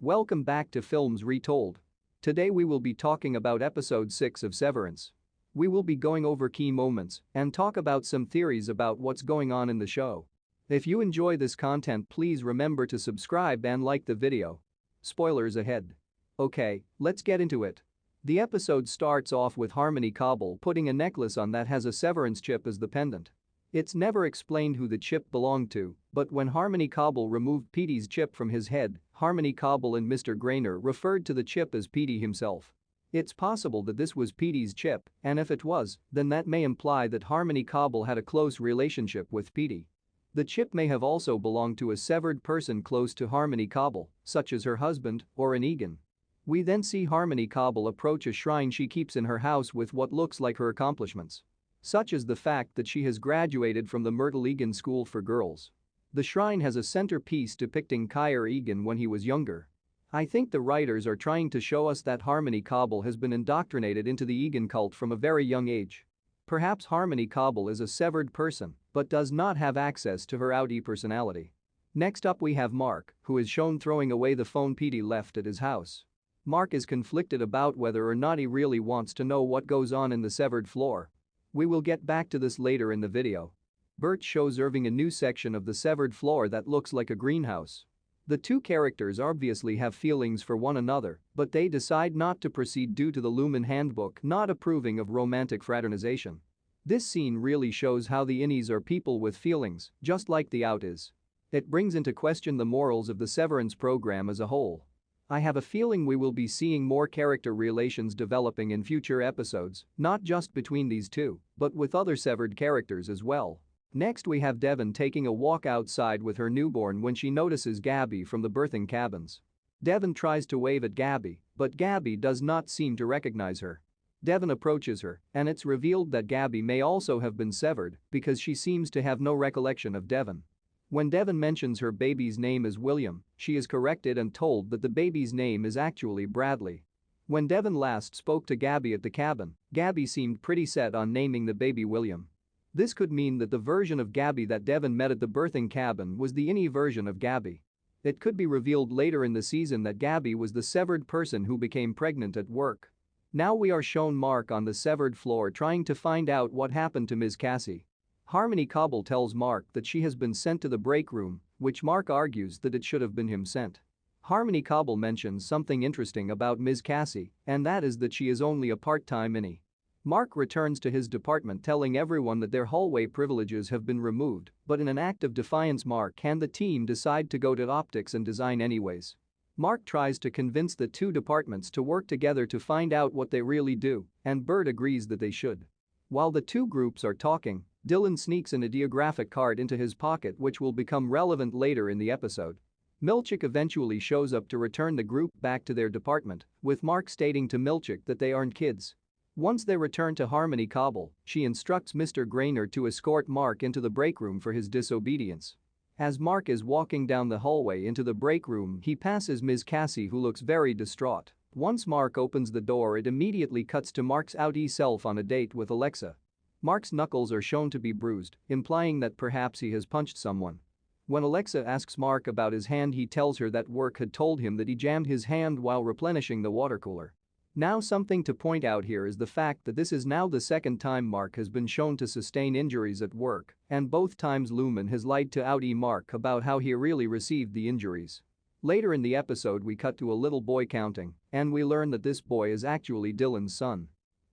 Welcome back to Films Retold. Today we will be talking about episode 6 of Severance. We will be going over key moments and talk about some theories about what's going on in the show. If you enjoy this content, please remember to subscribe and like the video. Spoilers ahead. Okay, let's get into it. The episode starts off with Harmony Cobble putting a necklace on that has a Severance chip as the pendant. It's never explained who the chip belonged to, but when Harmony Cobble removed Petey's chip from his head, Harmony Cobble and Mr. Grainer referred to the chip as Petey himself. It's possible that this was Petey's chip, and if it was, then that may imply that Harmony Cobble had a close relationship with Petey. The chip may have also belonged to a severed person close to Harmony Cobble, such as her husband or an Egan. We then see Harmony Cobble approach a shrine she keeps in her house with what looks like her accomplishments. Such as the fact that she has graduated from the Myrtle Egan School for Girls. The shrine has a centerpiece depicting Kyer Egan when he was younger. I think the writers are trying to show us that Harmony Cobble has been indoctrinated into the Egan cult from a very young age. Perhaps Harmony Cobble is a severed person but does not have access to her outie personality. Next up we have Mark, who is shown throwing away the phone Petey left at his house. Mark is conflicted about whether or not he really wants to know what goes on in the severed floor. We will get back to this later in the video. Bert shows Irving a new section of the severed floor that looks like a greenhouse. The two characters obviously have feelings for one another, but they decide not to proceed due to the Lumen handbook not approving of romantic fraternization. This scene really shows how the Innies are people with feelings, just like the Out is. It brings into question the morals of the Severance program as a whole. I have a feeling we will be seeing more character relations developing in future episodes, not just between these two, but with other severed characters as well. Next we have Devon taking a walk outside with her newborn when she notices Gabby from the birthing cabins. Devon tries to wave at Gabby, but Gabby does not seem to recognize her. Devon approaches her, and it's revealed that Gabby may also have been severed because she seems to have no recollection of Devon. When Devon mentions her baby's name as William, she is corrected and told that the baby's name is actually Bradley. When Devon last spoke to Gabby at the cabin, Gabby seemed pretty set on naming the baby William. This could mean that the version of Gabby that Devon met at the birthing cabin was the Innie version of Gabby. It could be revealed later in the season that Gabby was the severed person who became pregnant at work. Now we are shown Mark on the severed floor trying to find out what happened to Ms. Cassie. Harmony Cobble tells Mark that she has been sent to the break room, which Mark argues that it should have been him sent. Harmony Cobble mentions something interesting about Ms. Cassie, and that is that she is only a part-time Innie. Mark returns to his department telling everyone that their hallway privileges have been removed, but in an act of defiance Mark and the team decide to go to optics and design anyways. Mark tries to convince the two departments to work together to find out what they really do, and Bert agrees that they should. While the two groups are talking, Dylan sneaks an ideographic card into his pocket which will become relevant later in the episode. Milchick eventually shows up to return the group back to their department, with Mark stating to Milchick that they aren't kids. Once they return to Harmony Cobble, she instructs Mr. Grainer to escort Mark into the break room for his disobedience. As Mark is walking down the hallway into the break room, he passes Ms. Cassie, who looks very distraught. Once Mark opens the door, it immediately cuts to Mark's outie self on a date with Alexa. Mark's knuckles are shown to be bruised, implying that perhaps he has punched someone. When Alexa asks Mark about his hand, he tells her that work had told him that he jammed his hand while replenishing the water cooler. Now something to point out here is the fact that this is now the second time Mark has been shown to sustain injuries at work, and both times Lumen has lied to outie Mark about how he really received the injuries. Later in the episode we cut to a little boy counting, and we learn that this boy is actually Dylan's son.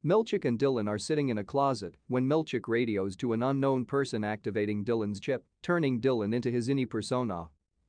Milchick and Dylan are sitting in a closet when Milchick radios to an unknown person activating Dylan's chip, turning Dylan into his Innie persona.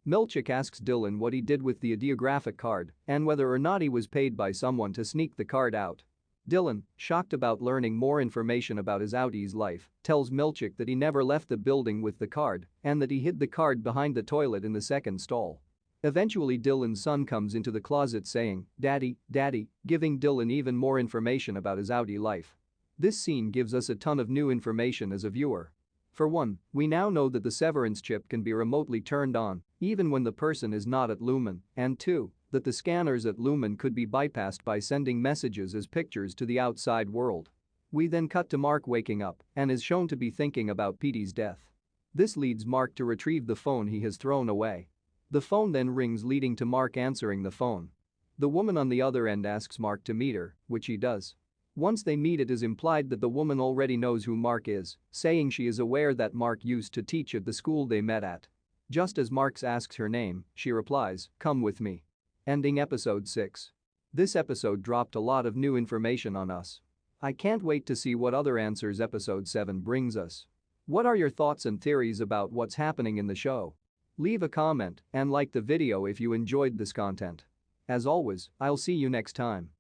Milchick asks Dylan what he did with the ideographic card and whether or not he was paid by someone to sneak the card out. Dylan, shocked about learning more information about his outie's life, tells Milchick that he never left the building with the card and that he hid the card behind the toilet in the second stall. Eventually Dylan's son comes into the closet saying, "Daddy, Daddy," giving Dylan even more information about his outie life. This scene gives us a ton of new information as a viewer. For one, we now know that the Severance chip can be remotely turned on, even when the person is not at Lumen, and two, that the scanners at Lumen could be bypassed by sending messages as pictures to the outside world. We then cut to Mark waking up and is shown to be thinking about Petey's death. This leads Mark to retrieve the phone he has thrown away. The phone then rings, leading to Mark answering the phone. The woman on the other end asks Mark to meet her, which he does. Once they meet, it is implied that the woman already knows who Mark is, saying she is aware that Mark used to teach at the school they met at. Just as Mark asks her name, she replies, "Come with me." Ending episode 6. This episode dropped a lot of new information on us. I can't wait to see what other answers episode 7 brings us. What are your thoughts and theories about what's happening in the show? Leave a comment and like the video if you enjoyed this content. As always, I'll see you next time.